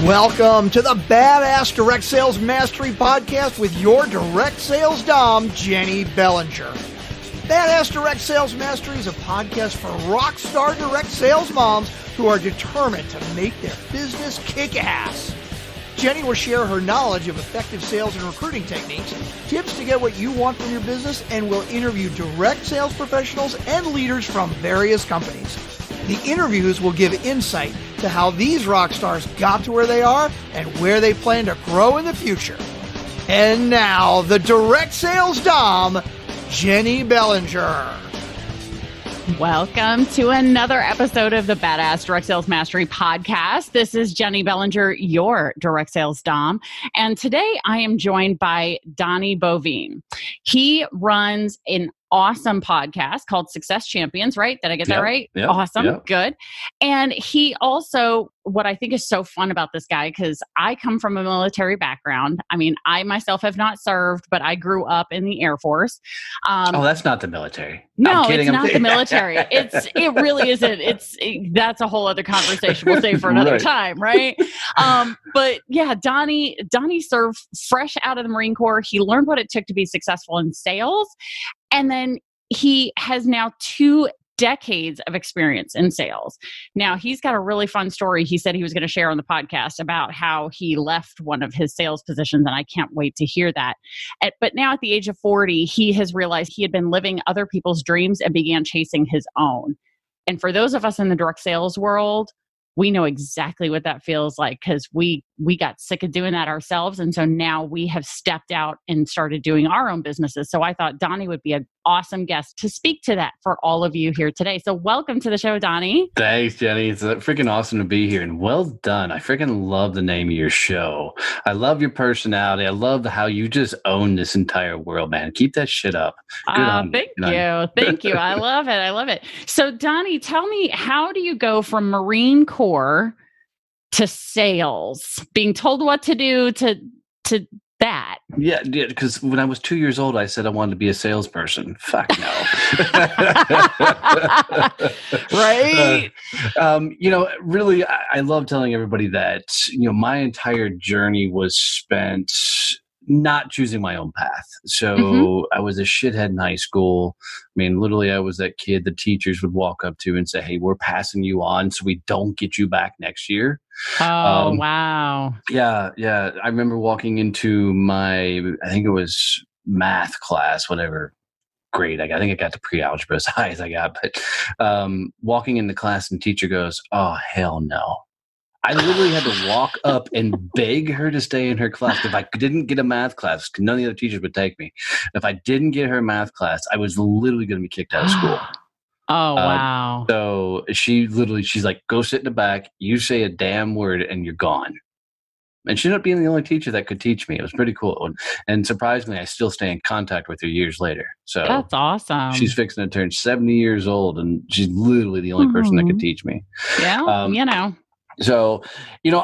Welcome to the Badass Direct Sales Mastery Podcast with your direct sales dom, Jennie Bellinger. Badass Direct Sales Mastery is a podcast for rock star direct sales moms who are determined to make their business kick ass. Jennie will share her knowledge of effective sales and recruiting techniques, tips to get what you want from your business, and will interview direct sales professionals and leaders from various companies. The interviews will give insight to how these rock stars got to where they are and where they plan to grow in the future. And now, the direct sales dom, Jennie Bellinger. Welcome to another episode of the Badass Direct Sales Mastery Podcast. This is Jennie Bellinger, your direct sales dom. And today I am joined by Donnie Boivin. He runs an awesome podcast called Success Champions, right? Did I get that right? Yeah, awesome. yeah. Good. And he also, what I think is so fun about this guy, because I come from a military background. I mean, I myself have not served, but I grew up in the Air Force. Oh, that's not the military. No, I'm kidding. it's not the military. It really isn't. That's a whole other conversation we'll save for another time, right? But yeah, Donnie served fresh out of the Marine Corps. He learned what it took to be successful in sales. And then he has now 2 decades of experience in sales. Now, he's got a really fun story he said he was going to share on the podcast about how he left one of his sales positions, and I can't wait to hear that. But now at the age of 40, he has realized he had been living other people's dreams and began chasing his own. And for those of us in the direct sales world, we know exactly what that feels like because we got sick of doing that ourselves. And so now we have stepped out and started doing our own businesses. So I thought Donnie would be an awesome guest to speak to that for all of you here today. So welcome to the show, Donnie. Thanks, Jennie. It's freaking awesome to be here and well done. I freaking love the name of your show. I love your personality. I love how you just own this entire world, man. Keep that shit up. Thank you. I love it. So Donnie, tell me, how do you go from Marine Corps to sales, being told what to do to that? Yeah, because when I was 2 years old, I said I wanted to be a salesperson. Fuck no. Right? Really, I love telling everybody that, my entire journey was spent not choosing my own path. So I was a shithead in high school. I mean, literally, I was that kid the teachers would walk up to and say, "Hey, we're passing you on so we don't get you back next year." Oh, wow. Yeah. I remember walking into I think it was math class, whatever grade I got. I think I got to pre-algebra as high as I got. But walking into class and teacher goes, "Oh, hell no." I literally had to walk up and beg her to stay in her class. If I didn't get a math class, none of the other teachers would take me. If I didn't get her math class, I was literally going to be kicked out of school. Oh, wow. So she's like, "Go sit in the back. You say a damn word and you're gone." And she ended up being the only teacher that could teach me. It was pretty cool. And surprisingly, I still stay in contact with her years later. So that's awesome. She's fixing to turn 70 years old, and she's literally the only person that could teach me. Yeah, So,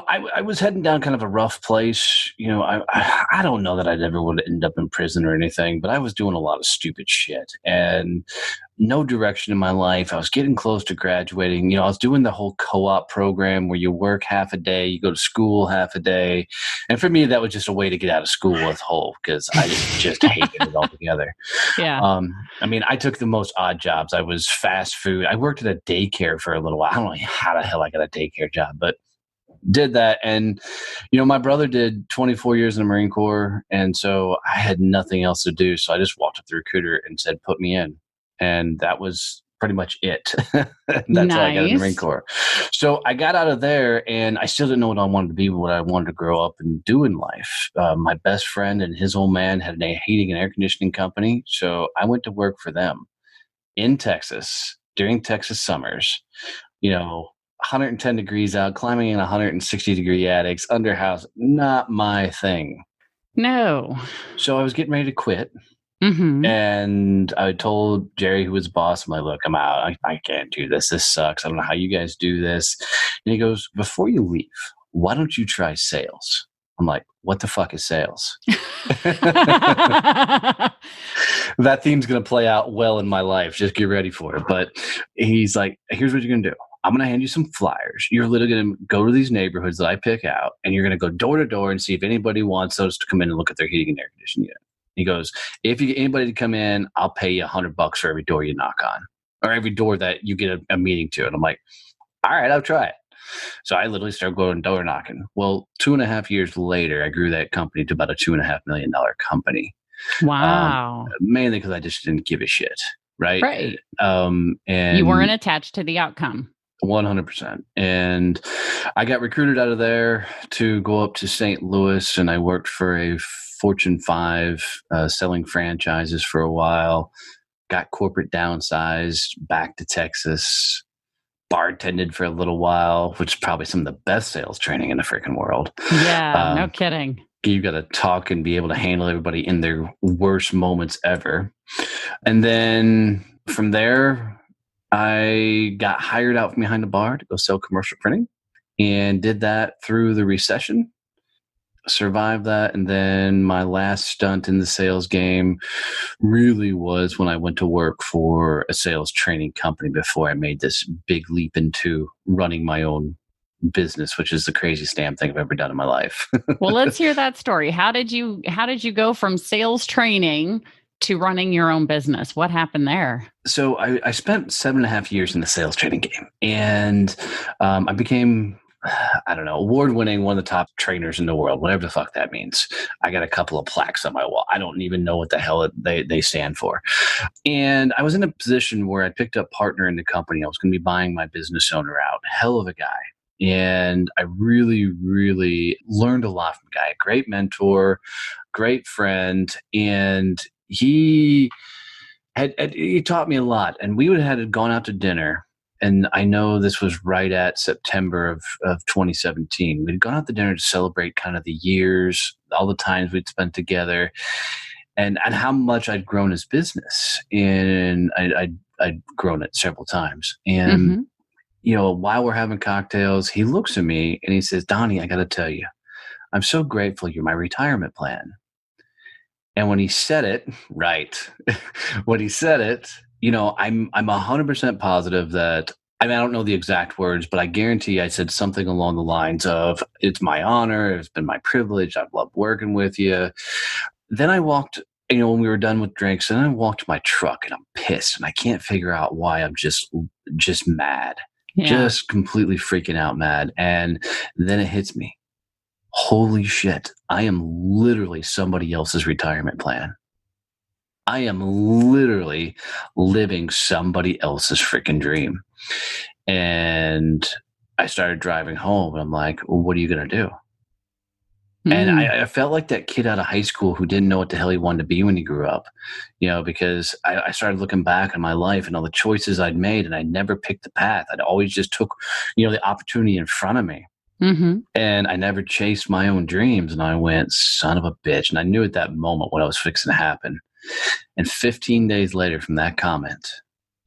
I was heading down kind of a rough place. I don't know that I'd ever would end up in prison or anything, but I was doing a lot of stupid shit and no direction in my life. I was getting close to graduating. I was doing the whole co-op program where you work half a day, you go to school half a day. And for me, that was just a way to get out of school with whole because I just hated it altogether. Yeah. I took the most odd jobs. I was fast food. I worked at a daycare for a little while. I don't know how the hell I got a daycare job, but did that. And, my brother did 24 years in the Marine Corps. And so I had nothing else to do. So I just walked up to the recruiter and said, "Put me in." And that was pretty much it. That's how I got in the Marine Corps. So I got out of there and I still didn't know what I wanted to be, what I wanted to grow up and do in life. My best friend and his old man had a heating and air conditioning company. So I went to work for them in Texas during Texas summers, 110 degrees out, climbing in 160-degree attics, under house, not my thing. No. So I was getting ready to quit. And I told Jerry, who was the boss, I'm like, "Look, I'm out. I can't do this. This sucks. I don't know how you guys do this." And he goes, "Before you leave, why don't you try sales?" I'm like, "What the fuck is sales?" That theme's going to play out well in my life. Just get ready for it. But he's like, "Here's what you're going to do. I'm going to hand you some flyers. You're literally going to go to these neighborhoods that I pick out, and you're going to go door to door and see if anybody wants those to come in and look at their heating and air conditioning unit. He goes, if you get anybody to come in, I'll pay you $100 for every door you knock on, or every door that you get a meeting to. And I'm like, all right, I'll try it. So I literally started going door knocking. Well, 2.5 years later, I grew that company to about a $2.5 million company. Wow. Mainly because I just didn't give a shit. Right. Right. And you weren't attached to the outcome. 100%. And I got recruited out of there to go up to St. Louis, and I worked for a Fortune 5 selling franchises for a while, got corporate downsized back to Texas, bartended for a little while, which is probably some of the best sales training in the freaking world. Yeah, no kidding. You got to talk and be able to handle everybody in their worst moments ever. And then from there, I got hired out from behind the bar to go sell commercial printing, and did that through the recession. Survived that. And then my last stunt in the sales game really was when I went to work for a sales training company before I made this big leap into running my own business, which is the craziest damn thing I've ever done in my life. Well, let's hear that story. How did you go from sales training to running your own business? What happened there? So I spent 7.5 years in the sales training game, and I became, I don't know, award-winning, one of the top trainers in the world, whatever the fuck that means. I got a couple of plaques on my wall. I don't even know what the hell they stand for. And I was in a position where I picked up partner in the company. I was going to be buying my business owner out. Hell of a guy. And I really, really learned a lot from the guy. Great mentor, great friend. And he taught me a lot. And we had gone out to dinner. And I know this was right at September of 2017. We'd gone out to dinner to celebrate kind of the years, all the times we'd spent together, and how much I'd grown his business. And I'd grown it several times. And, you know, while we're having cocktails, he looks at me and he says, Donnie, I got to tell you, I'm so grateful you're my retirement plan. And when he said it, when he said it, you know, I'm 100% positive that, I mean, I don't know the exact words, but I guarantee I said something along the lines of, it's my honor, it's been my privilege, I've loved working with you. Then I walked, you know, when we were done with drinks, and I walked to my truck and I'm pissed and I can't figure out why. I'm just mad, just completely freaking out mad. And then it hits me. Holy shit, I am literally somebody else's retirement plan. I am literally living somebody else's freaking dream. And I started driving home, and I'm like, well, what are you going to do? And I felt like that kid out of high school who didn't know what the hell he wanted to be when he grew up, you know, because I started looking back on my life and all the choices I'd made, and I never picked the path. I'd always just took, you know, the opportunity in front of me. And I never chased my own dreams. And I went, son of a bitch. And I knew at that moment what I was fixing to happen. And 15 days later from that comment,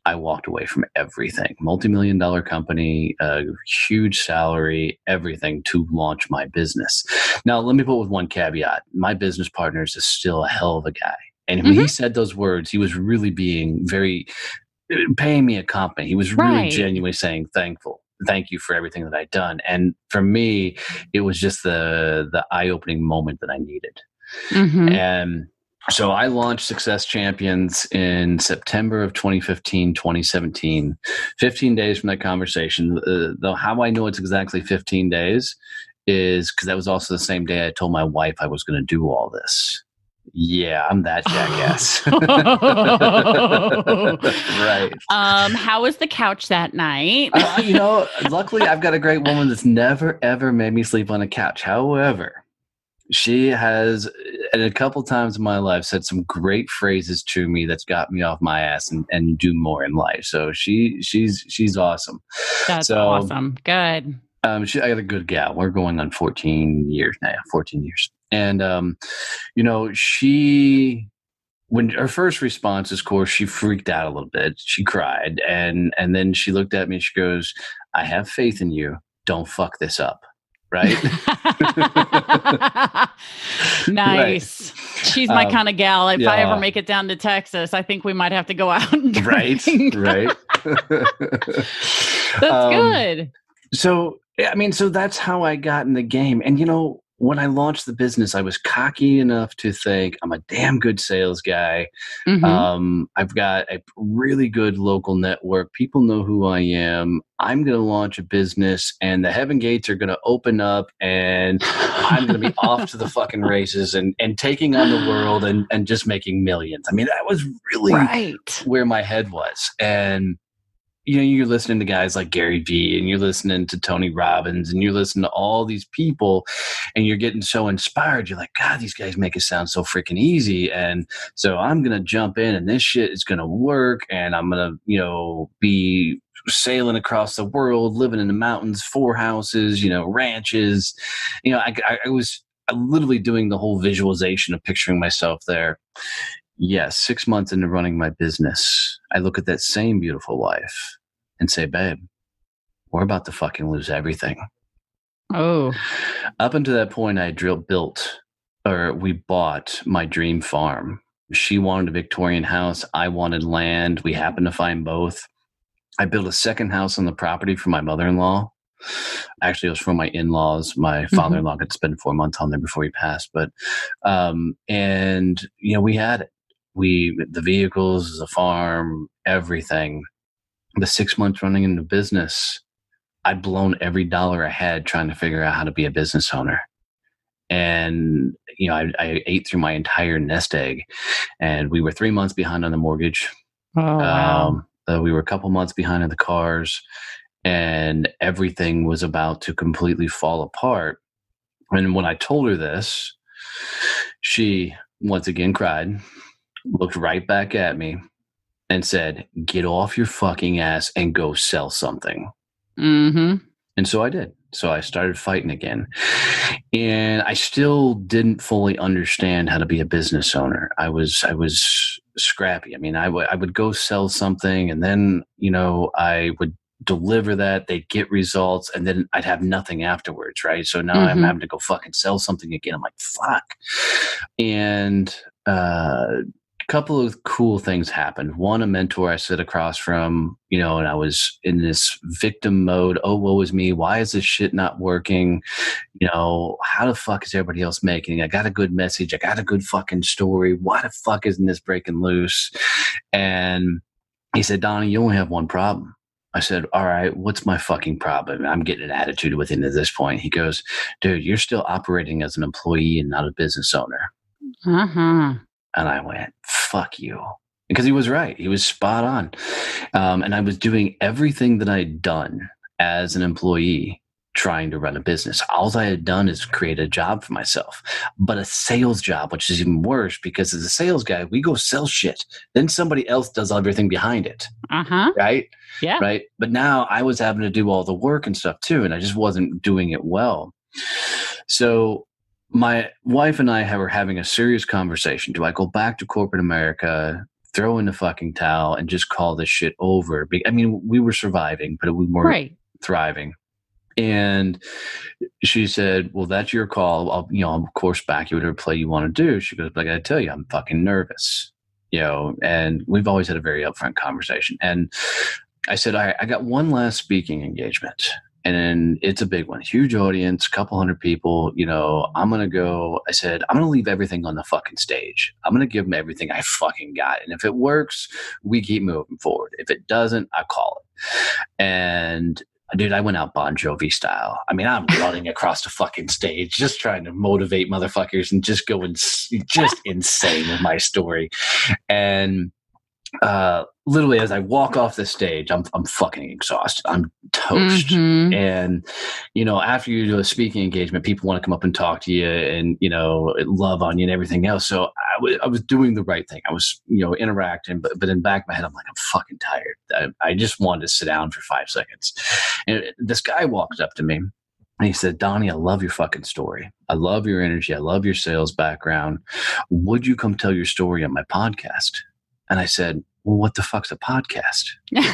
I walked away from everything. Multi-million-dollar company, a huge salary, everything to launch my business. Now, let me put with one caveat. My business partner is still a hell of a guy. And when he said those words, he was really being paying me a compliment. He was really genuinely saying thank you for everything that I'd done. And for me, it was just the eye-opening moment that I needed. And so I launched Success Champions in September of 2015, 2017, 15 days from that conversation. Though how I know it's exactly 15 days is because that was also the same day I told my wife I was going to do all this. Yeah, I'm that jackass. Right. How was the couch that night? You know, luckily I've got a great woman that's never, ever made me sleep on a couch. However, she has, and a couple times in my life, said some great phrases to me that's got me off my ass and do more in life. So she's awesome. That's awesome. Good. I got a good gal. We're going on 14 years now. 14 years. And, you know, when her first response, of course, she freaked out a little bit. She cried. And then she looked at me and she goes, I have faith in you. Don't fuck this up. Right? Nice. Right. She's my kind of gal. If I ever make it down to Texas, I think we might have to go out and drink. Right. That's good. So, I mean, so that's how I got in the game. And, when I launched the business, I was cocky enough to think I'm a damn good sales guy. Mm-hmm. I've got a really good local network. People know who I am. I'm going to launch a business and the heaven gates are going to open up and I'm going to be off to the fucking races and taking on the world and just making millions. I mean, that was really where my head was. And you're listening to guys like Gary Vee and you're listening to Tony Robbins and you're listening to all these people and you're getting so inspired. You're like, God, these guys make it sound so freaking easy. And so I'm going to jump in and this shit is going to work. And I'm going to, be sailing across the world, living in the mountains, 4 houses, ranches. I was literally doing the whole visualization of picturing myself there. Yes, 6 months into running my business, I look at that same beautiful wife and say, babe, we're about to fucking lose everything. Oh. Up until that point, we bought my dream farm. She wanted a Victorian house. I wanted land. We happened to find both. I built a second house on the property for my mother-in-law. Actually, it was for my in-laws. My father-in-law got to spend 4 months on there before he passed. But, we had it. The vehicles, the farm, everything. The 6 months running into business, I'd blown every dollar I had trying to figure out how to be a business owner. And, I ate through my entire nest egg and we were 3 months behind on the mortgage. Oh, wow. We were a couple months behind on the cars and everything was about to completely fall apart. And when I told her this, she once again cried, looked right back at me and said, get off your fucking ass and go sell something. Mm-hmm. And so I did. So I started fighting again. And I still didn't fully understand how to be a business owner. I was scrappy. I mean, I would go sell something and then, I would deliver that, they'd get results, and then I'd have nothing afterwards, right? So now I'm having to go fucking sell something again. I'm like, fuck. And couple of cool things happened. One, a mentor I sit across from, and I was in this victim mode. Oh, woe is me. Why is this shit not working? How the fuck is everybody else making? I got a good message. I got a good fucking story. Why the fuck isn't this breaking loose? And he said, Donnie, you only have one problem. I said, all right, what's my fucking problem? I'm getting an attitude with him at this point. He goes, dude, you're still operating as an employee and not a business owner. Uh-huh. And I went, fuck you. Because he was right. He was spot on. And I was doing everything that I'd done as an employee trying to run a business. All I had done is create a job for myself, but a sales job, which is even worse because as a sales guy, we go sell shit. Then somebody else does everything behind it. Uh-huh. Right? Yeah. Right. But now I was having to do all the work and stuff too. And I just wasn't doing it well. So my wife and I were having a serious conversation. Do I go back to corporate America, throw in the fucking towel, and just call this shit over? I mean, we were surviving, but we weren't thriving. And she said, well, that's your call. I'll of course, back you whatever play you want to do. She goes, but I got to tell you, I'm fucking nervous, and we've always had a very upfront conversation. And I said, all right, I got one last speaking engagement. And it's a big one, huge audience, couple hundred people. I'm going to go. I said, I'm going to leave everything on the fucking stage. I'm going to give them everything I fucking got. And if it works, we keep moving forward. If it doesn't, I call it. And dude, I went out Bon Jovi style. I mean, I'm running across the fucking stage, just trying to motivate motherfuckers and just going just insane with my story. And literally as I walk off the stage, I'm fucking exhausted. I'm toast. Mm-hmm. And, after you do a speaking engagement, people want to come up and talk to you and, love on you and everything else. So I was doing the right thing. I was, interacting, but in the back of my head, I'm like, I'm fucking tired. I just wanted to sit down for 5 seconds. And this guy walked up to me and he said, Donnie, I love your fucking story. I love your energy. I love your sales background. Would you come tell your story on my podcast? And I said, well, what the fuck's a podcast? Right.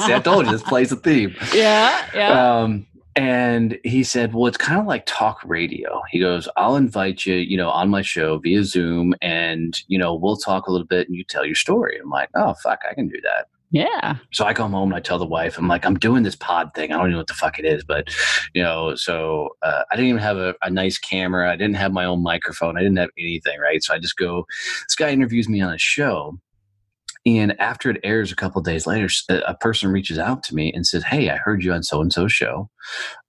See, I told you this plays a theme. Yeah. And he said, well, it's kind of like talk radio. He goes, I'll invite you, on my show via Zoom and, we'll talk a little bit and you tell your story. I'm like, oh, fuck, I can do that. Yeah. So I come home and I tell the wife, I'm like, I'm doing this pod thing. I don't know what the fuck it is, but so I didn't even have a nice camera. I didn't have my own microphone. I didn't have anything, right? So I just go, this guy interviews me on a show. And after it airs a couple of days later, a person reaches out to me and says, hey, I heard you on so-and-so show.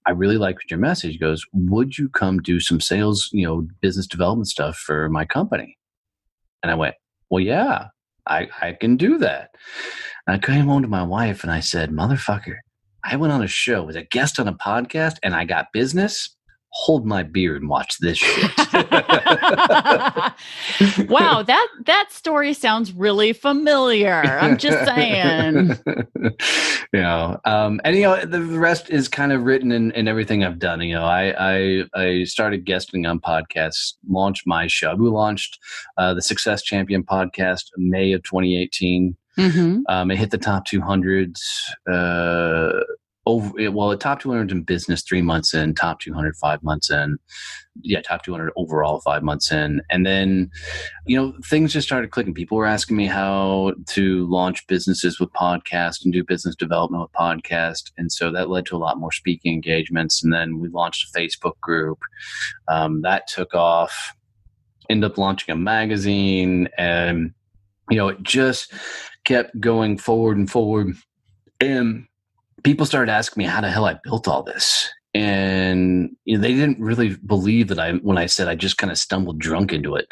I really liked your message. He goes, would you come do some sales, business development stuff for my company? And I went, well, yeah, I can do that. And I came home to my wife and I said, motherfucker, I went on a show, was a guest on a podcast, and I got business. Hold my beer and watch this shit. Wow, that story sounds really familiar. I'm just saying. The rest is kind of written in everything I've done. I started guesting on podcasts, launched my show. We launched the Success Champion podcast in May of 2018. Mm-hmm. It hit the top 200s. Top 200 in business 3 months in, top 200 5 months in. Yeah, top 200 overall 5 months in. And then, things just started clicking. People were asking me how to launch businesses with podcasts and do business development with podcasts. And so that led to a lot more speaking engagements. And then we launched a Facebook group. That took off. Ended up launching a magazine. And, it just kept going forward and forward. And people started asking me how the hell I built all this. And they didn't really believe that when I said I just kind of stumbled drunk into it,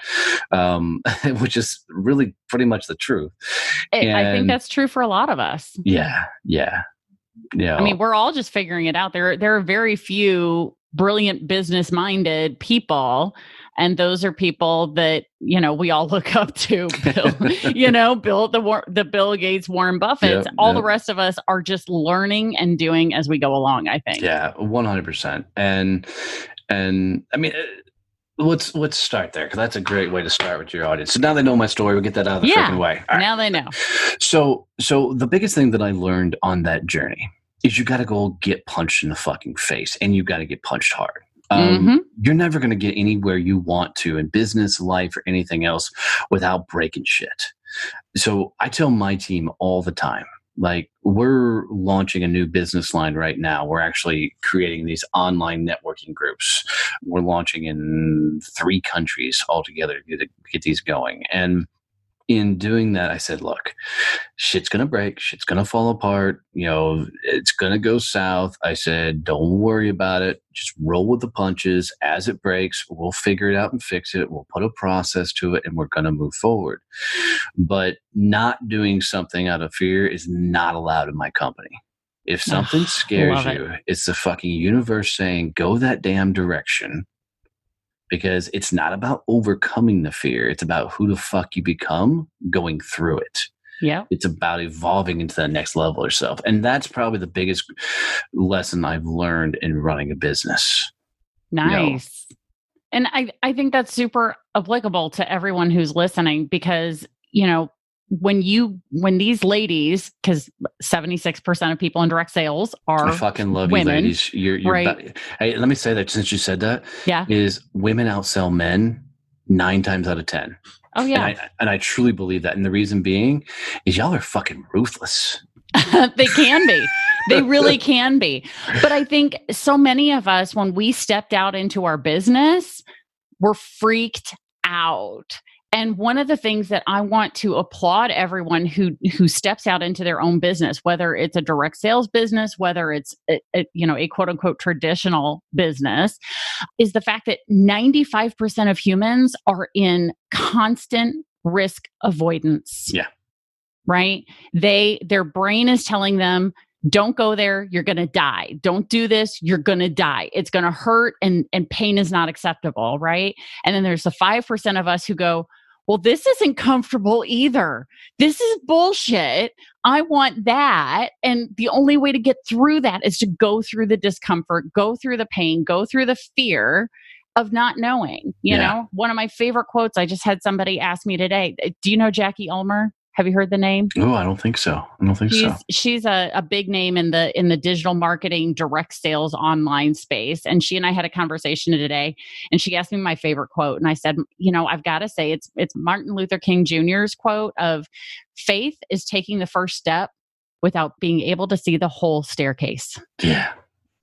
which is really pretty much the truth. I think that's true for a lot of us. Yeah. I mean, we're all just figuring it out. There are very few brilliant business-minded people. And those are people that, we all look up to. Bill, the Bill Gates, Warren Buffett. The rest of us are just learning and doing as we go along, I think. Yeah, 100%. And I mean, let's start there, because that's a great way to start with your audience. So now they know my story. We'll get that out of the freaking way. All right. Now they know. So the biggest thing that I learned on that journey is you got to go get punched in the fucking face, and you got to get punched hard. You're never going to get anywhere you want to in business, life, or anything else without breaking shit. So I tell my team all the time, like, we're launching a new business line right now. We're actually creating these online networking groups. We're launching in 3 countries altogether to get these going. And in doing that, I said, look, shit's going to break. Shit's going to fall apart. It's going to go south. I said, don't worry about it. Just roll with the punches. As it breaks, we'll figure it out and fix it. We'll put a process to it, and we're going to move forward. But not doing something out of fear is not allowed in my company. If something scares you, it's the fucking universe saying, go that damn direction. Because it's not about overcoming the fear. It's about who the fuck you become going through it. Yeah. It's about evolving into the next level of yourself. And that's probably the biggest lesson I've learned in running a business. Nice. And I think that's super applicable to everyone who's listening, because, when these ladies, because 76% of people in direct sales are I fucking love women, you ladies. You're right. Hey, let me say that since you said that. Yeah. Is women outsell men 9 times out of 10. Oh yeah. And I truly believe that. And the reason being is y'all are fucking ruthless. They can be. They really can be. But I think so many of us, when we stepped out into our business, were freaked out. And one of the things that I want to applaud everyone who steps out into their own business, whether it's a direct sales business, whether it's a quote unquote traditional business, is the fact that 95% of humans are in constant risk avoidance. Yeah. Right? Their brain is telling them, don't go there, you're going to die. Don't do this, you're going to die. It's going to hurt, and pain is not acceptable, right? And then there's the 5% of us who go, well, this isn't comfortable either. This is bullshit. I want that. And the only way to get through that is to go through the discomfort, go through the pain, go through the fear of not knowing. You know, one of my favorite quotes, I just had somebody ask me today, do you know Jackie Ulmer? Have you heard the name? Oh, I don't think so. She's a big name in the digital marketing, direct sales, online space. And she and I had a conversation today, and she asked me my favorite quote. And I said, I've got to say it's Martin Luther King Jr.'s quote of, faith is taking the first step without being able to see the whole staircase. Yeah.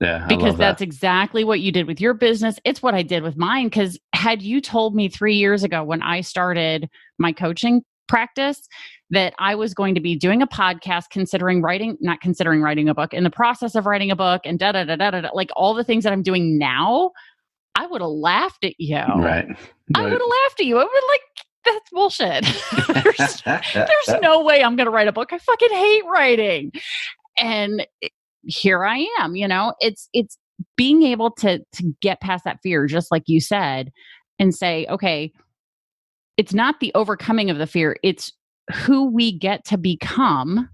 Yeah. Because that's exactly what you did with your business. It's what I did with mine. Because had you told me 3 years ago when I started my coaching practice that I was going to be doing a podcast, not considering writing a book, in the process of writing a book and like all the things that I'm doing now, I would have laughed at you. Right. I would have laughed at you. I would like, that's bullshit. there's no way I'm going to write a book. I fucking hate writing. And here I am, it's being able to get past that fear, just like you said, and say, okay, it's not the overcoming of the fear. It's who we get to become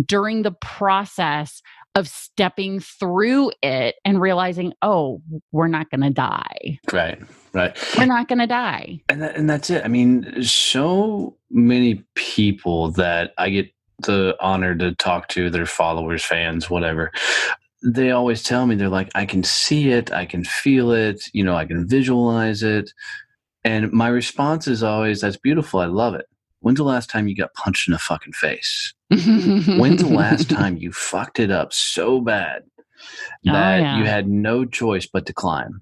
during the process of stepping through it and realizing, oh, we're not going to die. Right. We're not going to die. And that's it. I mean, so many people that I get the honor to talk to, their followers, fans, whatever, they always tell me, they're like, I can see it, I can feel it, I can visualize it. And my response is always, that's beautiful, I love it. When's the last time you got punched in the fucking face? When's the last time you fucked it up so bad that you had no choice but to climb?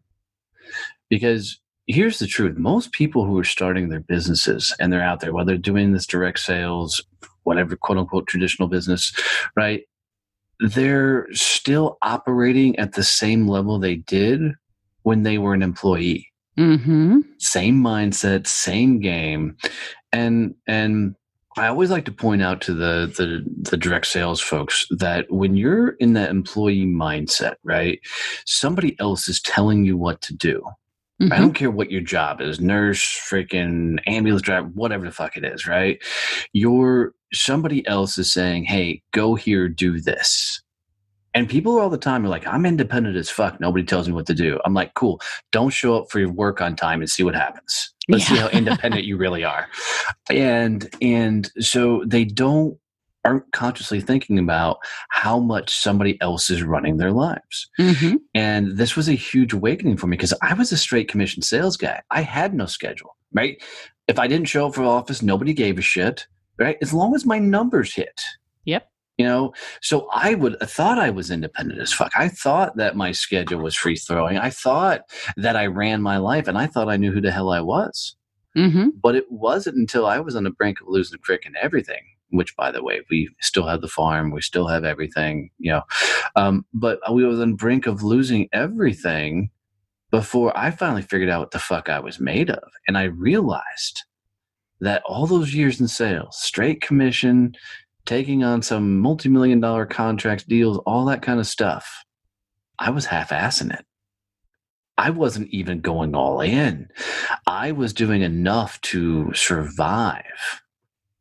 Because here's the truth. Most people who are starting their businesses and they're out there, whether they're doing this direct sales, whatever, quote unquote, traditional business, right? They're still operating at the same level they did when they were an employee. Same mindset, same game. And I always like to point out to the direct sales folks that when you're in that employee mindset, right, somebody else is telling you what to do. I don't care what your job is, nurse, freaking ambulance driver, whatever the fuck it is, right? Somebody else is saying, hey, go here, do this. And people all the time are like, I'm independent as fuck. Nobody tells me what to do. I'm like, cool. Don't show up for your work on time and see what happens. Let's see how independent you really are. And so they aren't consciously thinking about how much somebody else is running their lives. And this was a huge awakening for me because I was a straight commission sales guy. I had no schedule, right? If I didn't show up for office, nobody gave a shit, right? As long as my numbers hit. Yep. So I thought I was independent as fuck. I thought that my schedule was free throwing. I thought that I ran my life and I thought I knew who the hell I was. But it wasn't until I was on the brink of losing freaking everything, which, by the way, we still have the farm. We still have everything, but we were on the brink of losing everything before I finally figured out what the fuck I was made of. And I realized that all those years in sales, straight commission, taking on some multi-million-dollar contracts, deals, all that kind of stuff, I was half-assing it. I wasn't even going all in. I was doing enough to survive.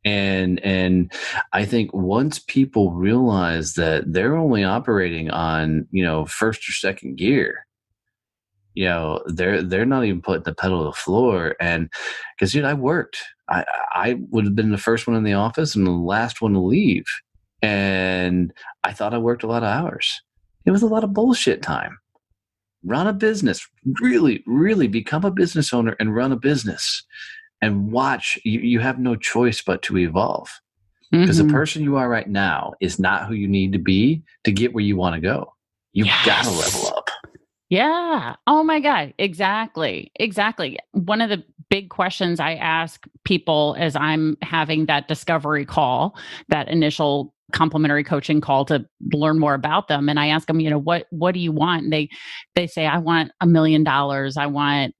And I think once people realize that they're only operating on, first or second gear, they're not even putting the pedal to the floor. And because, dude, I worked. I would have been the first one in the office and the last one to leave. And I thought I worked a lot of hours. It was a lot of bullshit time. Run a business, really, really become a business owner and run a business and watch. You have no choice but to evolve because the person you are right now is not who you need to be to get where you want to go. You've got to level up. Yeah. Oh my God. Exactly. One of the big questions I ask people as I'm having that discovery call, that initial complimentary coaching call to learn more about them. And I ask them, what do you want? And they say, I want $1 million. I want,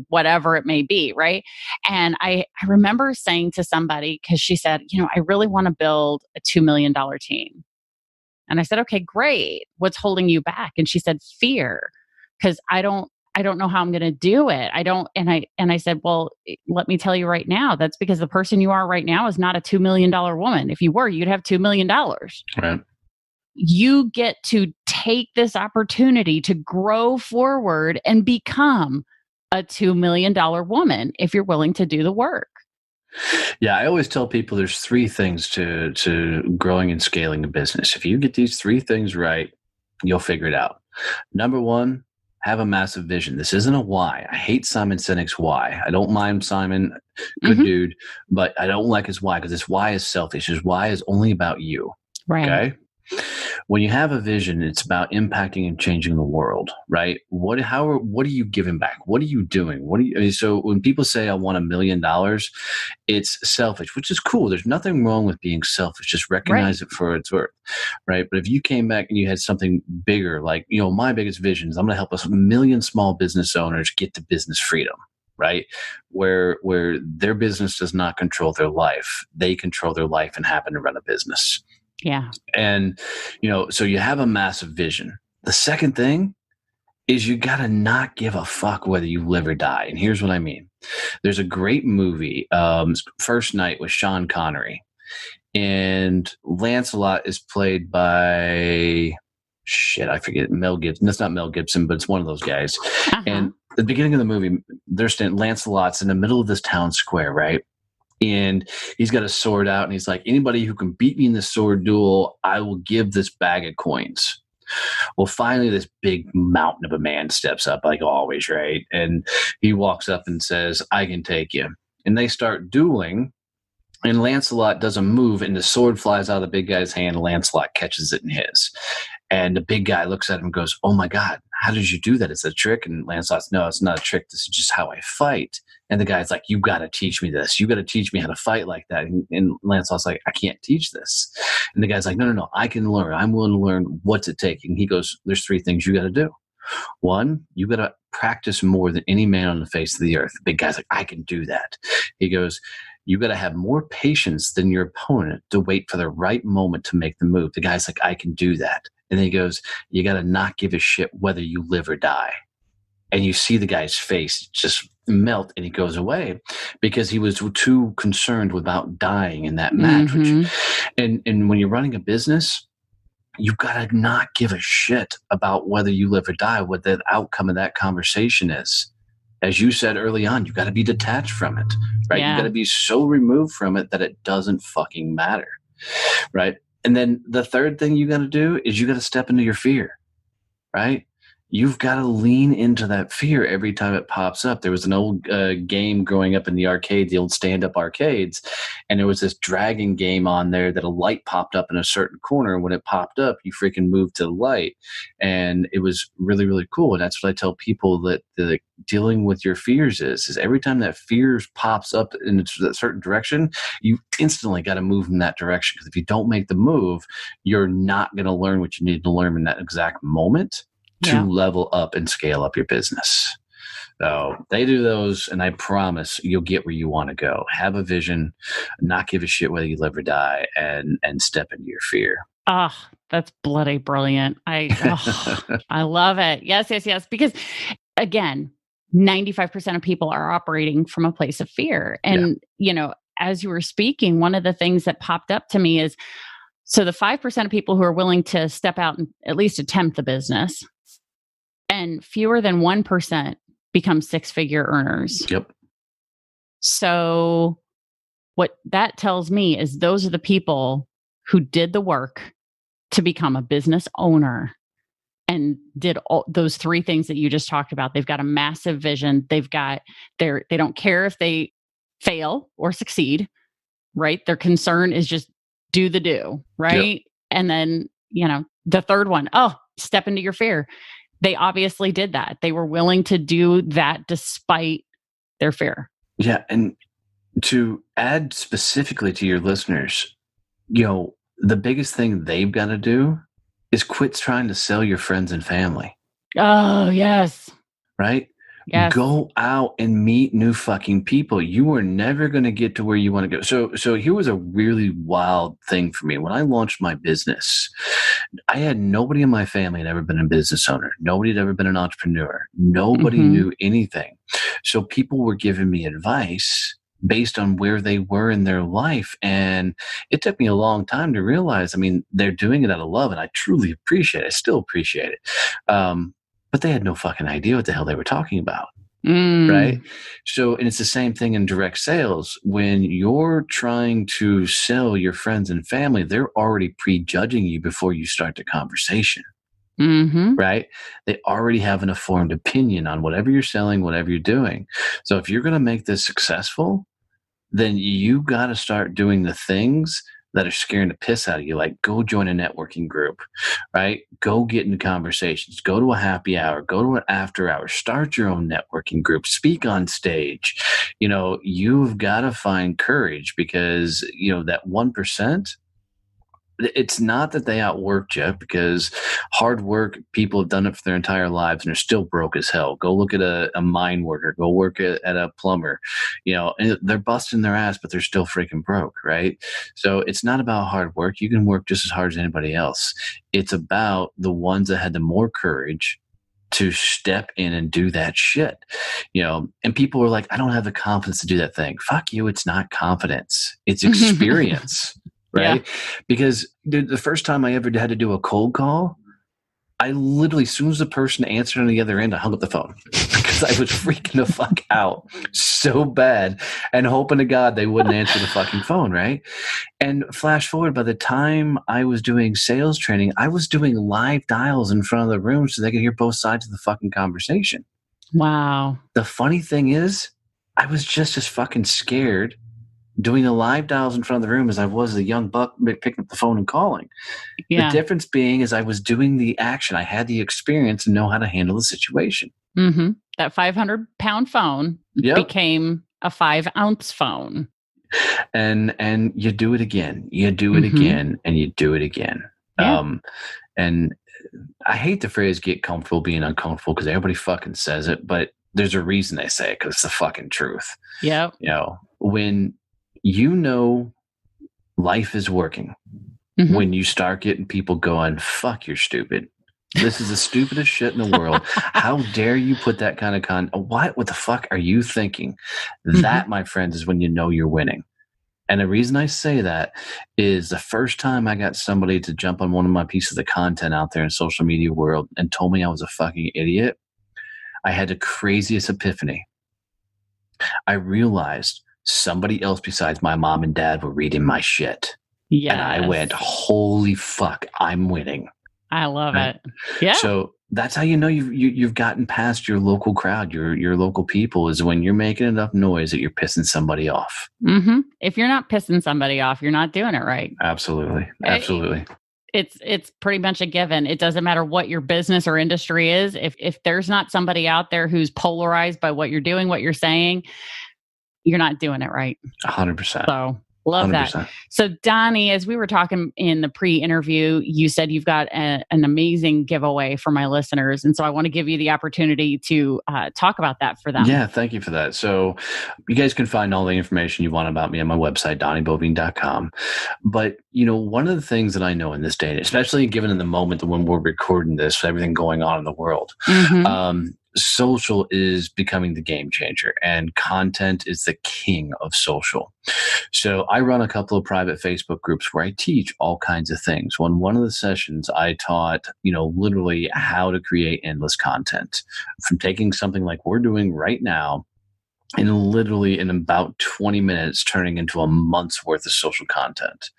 whatever it may be. Right. And I remember saying to somebody, cause she said, I really want to build a $2 million team. And I said, okay, great. What's holding you back? And she said, fear. Cause I don't know how I'm going to do it. And I said, well, let me tell you right now, that's because the person you are right now is not a $2 million woman. If you were, you'd have $2 million. Right. You get to take this opportunity to grow forward and become a $2 million woman if you're willing to do the work. Yeah, I always tell people there's 3 things to growing and scaling a business. If you get these 3 things right, you'll figure it out. Number 1, have a massive vision. This isn't a why. I hate Simon Sinek's why. I don't mind Simon, good dude, but I don't like his why because his why is selfish. His why is only about you. Right. Okay. When you have a vision, it's about impacting and changing the world, right? What are you giving back? What are you doing? So when people say I want $1 million, it's selfish, which is cool. There's nothing wrong with being selfish. Just recognize it for its worth, right? But if you came back and you had something bigger, like, my biggest vision is I'm going to help us 1 million small business owners get to business freedom, right? Where their business does not control their life. They control their life and happen to run a business. Yeah. And, so you have a massive vision. The second thing is you got to not give a fuck whether you live or die. And here's what I mean. There's a great movie, First Night with Sean Connery. And Lancelot is played by, I forget, Mel Gibson. That's not Mel Gibson, but it's one of those guys. Uh-huh. And at the beginning of the movie, Lancelot's in the middle of this town square, right? And he's got a sword out and he's like, anybody who can beat me in the sword duel, I will give this bag of coins. Well, finally, this big mountain of a man steps up, like always, right? And he walks up and says, I can take you. And they start dueling. And Lancelot doesn't move, and the sword flies out of the big guy's hand. And Lancelot catches it in his. And the big guy looks at him and goes, oh, my God, how did you do that? It's a trick? And Lancelot's, no, it's not a trick. This is just how I fight. And the guy's like, you got to teach me this. You got to teach me how to fight like that. And Lancelot's like, I can't teach this. And the guy's like, no, I can learn. I'm willing to learn what's it take. And he goes, there's 3 things you got to do. 1, you got to practice more than any man on the face of the earth. The big guy's like, I can do that. He goes, you got to have more patience than your opponent to wait for the right moment to make the move. The guy's like, I can do that. And then he goes, you got to not give a shit whether you live or die. And you see the guy's face just melt, and he goes away because he was too concerned about dying in that match. Mm-hmm. And when you're running a business, you've got to not give a shit about whether you live or die, what the outcome of that conversation is. As you said early on, you've got to be detached from it, right? Yeah. You've got to be so removed from it that it doesn't fucking matter, right? And then the third thing you got to do is you got to step into your fear, right? You've got to lean into that fear every time it pops up. There was an old game growing up in the arcade, the old stand-up arcades, and there was this dragon game on there that a light popped up in a certain corner. When it popped up, you freaking moved to the light, and it was really, really cool. And that's what I tell people that dealing with your fears is every time that fears pops up in a certain direction, you instantly got to move in that direction. Because if you don't make the move, you're not going to learn what you need to learn in that exact moment to level up and scale up your business. So they do those, and I promise you'll get where you want to go. Have a vision, not give a shit whether you live or die, and step into your fear. Oh, that's bloody brilliant. I love it. Yes. Because again, 95% of people are operating from a place of fear. And, as you were speaking, one of the things that popped up to me is, so the 5% of people who are willing to step out and at least attempt the business, and fewer than 1% become 6-figure earners. Yep. So what that tells me is those are the people who did the work to become a business owner and did all those 3 things that you just talked about. They've got a massive vision. They don't care if they fail or succeed, right? Their concern is just do, right? Yep. And then, the third one, step into your fear. They obviously did that. They were willing to do that despite their fear. Yeah. And to add specifically to your listeners, the biggest thing they've got to do is quit trying to sell your friends and family. Oh, yes. Right? Yes. Go out and meet new fucking people. You are never going to get to where you want to go. So here was a really wild thing for me. When I launched my business, I had nobody in my family had ever been a business owner. Nobody had ever been an entrepreneur. Nobody knew anything. So people were giving me advice based on where they were in their life. And it took me a long time to realize, they're doing it out of love, and I truly appreciate it. I still appreciate it. But they had no fucking idea what the hell they were talking about. Right? So, and it's the same thing in direct sales. When you're trying to sell your friends and family, they're already prejudging you before you start the conversation. Right? They already have an informed opinion on whatever you're selling, whatever you're doing. So if you're going to make this successful, then you got to start doing the things that are scaring the piss out of you, like go join a networking group, right? Go get into conversations, go to a happy hour, go to an after hour, start your own networking group, speak on stage. You've got to find courage because, that 1%, it's not that they outworked you, because hard work, people have done it for their entire lives and they're still broke as hell. Go look at a mine worker, go work at a plumber, and they're busting their ass, but they're still freaking broke, right? So it's not about hard work. You can work just as hard as anybody else. It's about the ones that had the more courage to step in and do that shit, and people were like, I don't have the confidence to do that thing. Fuck you. It's not confidence. It's experience. Right? Yeah. Because dude, the first time I ever had to do a cold call, I literally, as soon as the person answered on the other end, I hung up the phone because I was freaking the fuck out so bad and hoping to God they wouldn't answer the fucking phone, right? And flash forward, by the time I was doing sales training, I was doing live dials in front of the room so they could hear both sides of the fucking conversation. Wow. The funny thing is, I was just as fucking scared doing the live dials in front of the room as I was a young buck picking up the phone and calling. Yeah. The difference being is I was doing the action. I had the experience and know how to handle the situation. Mm-hmm. That 500-pound phone became a 5-ounce phone. And you do it again. You do it again, and you do it again. Yeah. And I hate the phrase "get comfortable being uncomfortable" because everybody fucking says it, but there's a reason they say it, because it's the fucking truth. Yeah. When life is working, when you start getting people going, fuck, you're stupid. This is the stupidest shit in the world. How dare you put that kind of what the fuck are you thinking? That, my friends, is when you know you're winning. And the reason I say that is the first time I got somebody to jump on one of my pieces of content out there in social media world and told me I was a fucking idiot, I had the craziest epiphany. I realized somebody else besides my mom and dad were reading my shit. Yeah. And I went, holy fuck, I'm winning. I love it. Yeah. So that's how you know you've gotten past your local crowd, your local people, is when you're making enough noise that you're pissing somebody off. Mm-hmm. If you're not pissing somebody off, you're not doing it right. Absolutely. It's pretty much a given. It doesn't matter what your business or industry is. If there's not somebody out there who's polarized by what you're doing, what you're saying, you're not doing it right. 100%. So love 100%. That. So Donnie, as we were talking in the pre-interview, you said you've got an amazing giveaway for my listeners. And so I want to give you the opportunity to talk about that for them. Yeah, thank you for that. So you guys can find all the information you want about me on my website, DonnieBoivin.com. But, one of the things that I know in this day, especially given in the moment when we're recording this, everything going on in the world, social is becoming the game changer, and content is the king of social. So I run a couple of private Facebook groups where I teach all kinds of things. One of the sessions I taught, literally how to create endless content, from taking something like we're doing right now and literally in about 20 minutes turning into a month's worth of social content.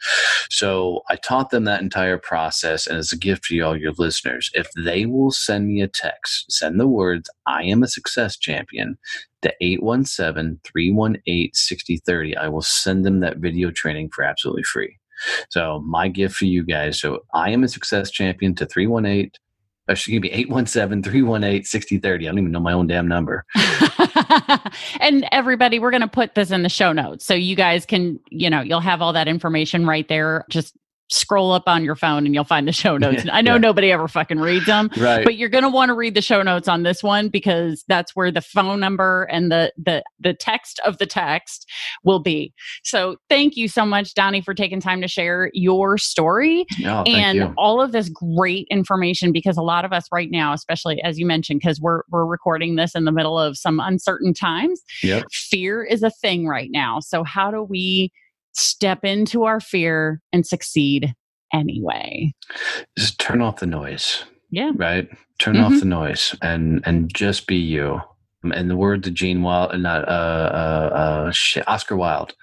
So I taught them that entire process, and as a gift to all your listeners, if they will send me a text, send the words, "I am a success champion," to 817-318-6030, I will send them that video training for absolutely free. So my gift for you guys, so "I am a success champion" to 817-318-6030. I don't even know my own damn number. And everybody, we're going to put this in the show notes so you guys can, you'll have all that information right there. Just scroll up on your phone and you'll find the show notes. I know nobody ever fucking reads them, right, but you're going to want to read the show notes on this one, because that's where the phone number and the text of the text will be. So thank you so much, Donnie, for taking time to share your story and all of this great information, because a lot of us right now, especially as you mentioned, because we're recording this in the middle of some uncertain times, fear is a thing right now. So how do we step into our fear and succeed anyway? Just turn off the noise. Yeah. Right? Turn off the noise and just be you. And the words of Oscar Wilde,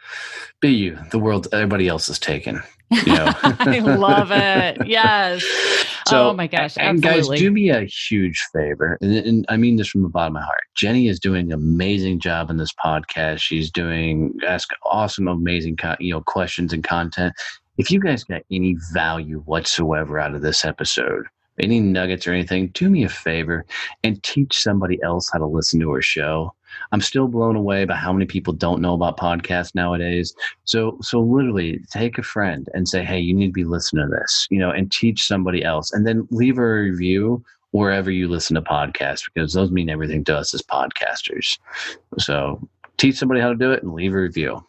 be you. The world everybody else is taken. I love it. Yes. So, oh my gosh. And absolutely. Guys, do me a huge favor. And I mean this from the bottom of my heart. Jennie is doing an amazing job in this podcast. She's asking awesome, amazing, questions and content. if you guys got any value whatsoever out of this episode, any nuggets or anything, do me a favor and teach somebody else how to listen to our show. I'm still blown away by how many people don't know about podcasts nowadays. So literally take a friend and say, hey, you need to be listening to this, and teach somebody else, and then leave a review wherever you listen to podcasts, because those mean everything to us as podcasters. So teach somebody how to do it and leave a review.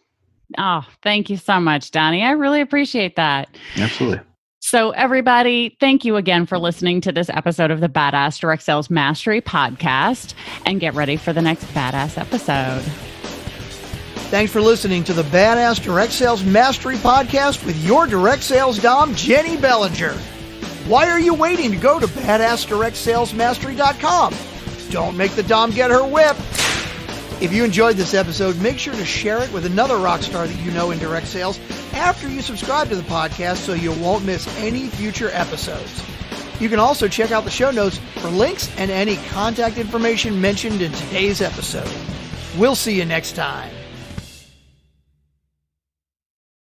Oh, thank you so much, Donnie. I really appreciate that. Absolutely. So everybody, thank you again for listening to this episode of the Badass Direct Sales Mastery podcast, and get ready for the next badass episode. Thanks for listening to the Badass Direct Sales Mastery podcast with your direct sales dom, Jennie Bellinger. Why are you waiting to go to badassdirectsalesmastery.com? Don't make the dom get her whip. If you enjoyed this episode, make sure to share it with another rock star that you know in direct sales after you subscribe to the podcast so you won't miss any future episodes. You can also check out the show notes for links and any contact information mentioned in today's episode. We'll see you next time.